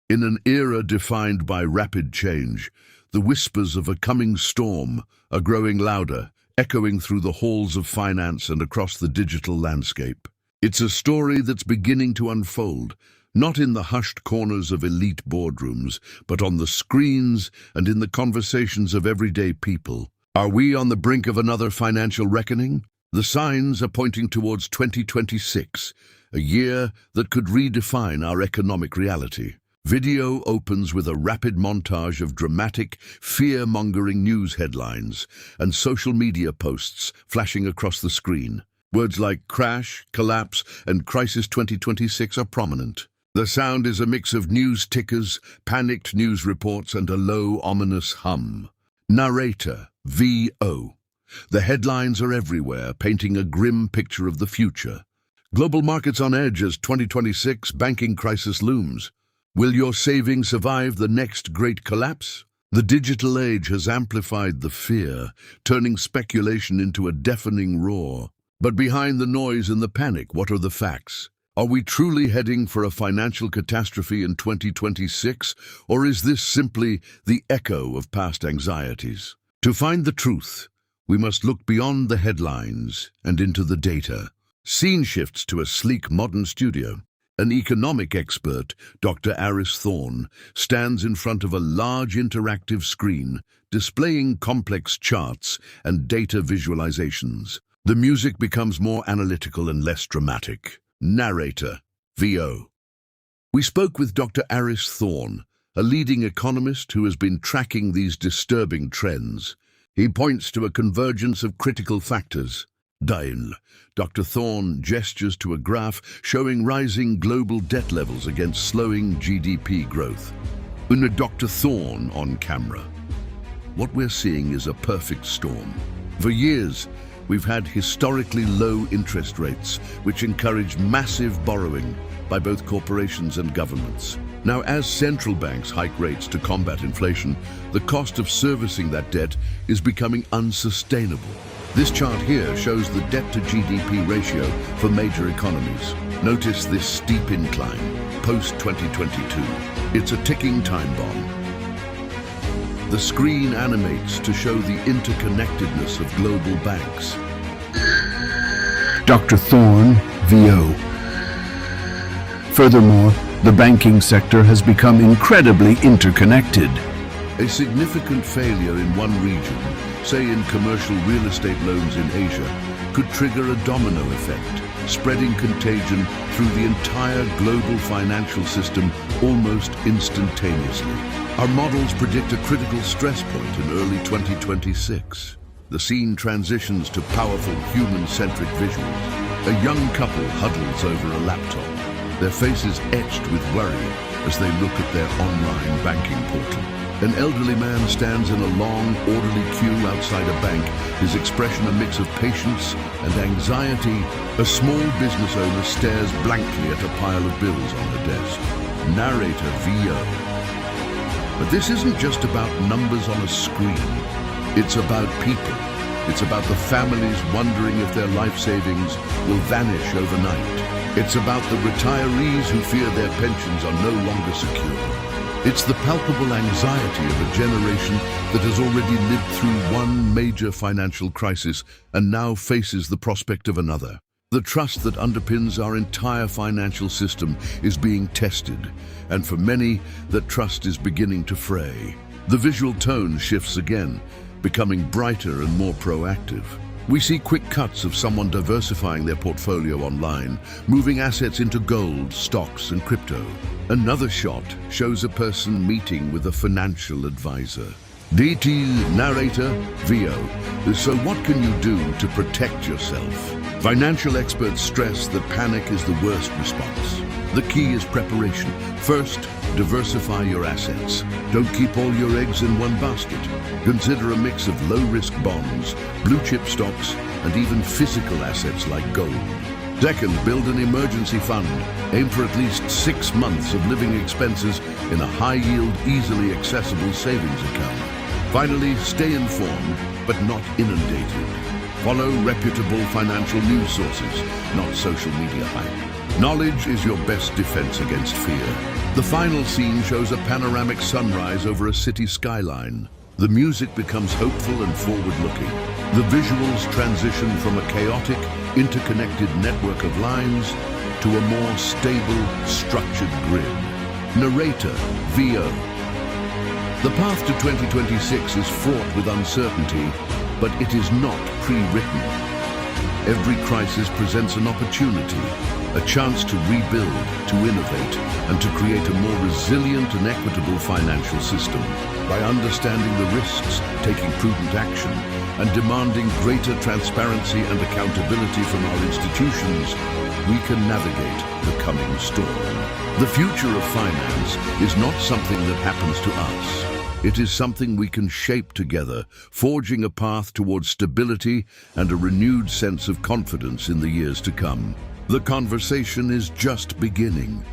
In an era defined by rapid change, the whispers of a coming storm are growing louder, echoing through the halls of finance and across the digital landscape. It's a story that's beginning to unfold, not in the hushed corners of elite boardrooms, but on the screens and in the conversations of everyday people. Are we on the brink of another financial reckoning? The signs are pointing towards 2026, a year that could redefine our economic reality. Video opens with a rapid montage of dramatic, fear-mongering news headlines and social media posts flashing across the screen. Words like crash, collapse, and crisis 2026 are prominent. The sound is a mix of news tickers, panicked news reports, and a low, ominous hum. Narrator, VO. The headlines are everywhere, painting a grim picture of the future. Global markets on edge as 2026 banking crisis looms. Will your savings survive the next great collapse? The digital age has amplified the fear, turning speculation into a deafening roar. But behind the noise and the panic, what are the facts? Are we truly heading for a financial catastrophe in 2026, or is this simply the echo of past anxieties? To find the truth, we must look beyond the headlines and into the data. Scene shifts to a sleek modern studio. An economic expert, Dr. Aris Thorne, stands in front of a large interactive screen, displaying complex charts and data visualizations. The music becomes more analytical and less dramatic. Narrator, VO. We spoke with Dr. Aris Thorne, a leading economist who has been tracking these disturbing trends. He points to a convergence of critical factors. Dial. Dr. Thorne gestures to a graph showing rising global debt levels against slowing GDP growth. Una Dr. Thorne on camera. What we're seeing is a perfect storm. For years, we've had historically low interest rates, which encourage massive borrowing by both corporations and governments. Now, as central banks hike rates to combat inflation, the cost of servicing that debt is becoming unsustainable. This chart here shows the debt-to-GDP ratio for major economies. Notice this steep incline, post-2022. It's a ticking time bomb. The screen animates to show the interconnectedness of global banks. Dr. Thorne, VO. Furthermore, the banking sector has become incredibly interconnected. A significant failure in one region, say in commercial real estate loans in Asia, could trigger a domino effect, spreading contagion through the entire global financial system almost instantaneously. Our models predict a critical stress point in early 2026. The scene transitions to powerful human-centric visuals. A young couple huddles over a laptop, their faces etched with worry as they look at their online banking portal. An elderly man stands in a long, orderly queue outside a bank, his expression a mix of patience and anxiety. A small business owner stares blankly at a pile of bills on her desk. Narrator, VO. But this isn't just about numbers on a screen. It's about people. It's about the families wondering if their life savings will vanish overnight. It's about the retirees who fear their pensions are no longer secure. It's the palpable anxiety of a generation that has already lived through one major financial crisis and now faces the prospect of another. The trust that underpins our entire financial system is being tested, and for many, that trust is beginning to fray. The visual tone shifts again, becoming brighter and more proactive. We see quick cuts of someone diversifying their portfolio online, moving assets into gold, stocks, and crypto. Another shot shows a person meeting with a financial advisor. DT narrator, VO. So what can you do to protect yourself? Financial experts stress that panic is the worst response. The key is preparation. First, diversify your assets. Don't keep all your eggs in one basket. Consider a mix of low-risk bonds, blue-chip stocks, and even physical assets like gold. Second, build an emergency fund. Aim for at least 6 months of living expenses in a high-yield, easily accessible savings account. Finally, stay informed, but not inundated. Follow reputable financial news sources, not social media hype. Knowledge is your best defense against fear. The final scene shows a panoramic sunrise over a city skyline. The music becomes hopeful and forward-looking. The visuals transition from a chaotic, interconnected network of lines to a more stable, structured grid. Narrator, VO. The path to 2026 is fraught with uncertainty, but it is not pre-written. Every crisis presents an opportunity, a chance to rebuild, to innovate, and to create a more resilient and equitable financial system. By understanding the risks, taking prudent action, and demanding greater transparency and accountability from our institutions, we can navigate the coming storm. The future of finance is not something that happens to us. It is something we can shape together, forging a path towards stability and a renewed sense of confidence in the years to come. The conversation is just beginning.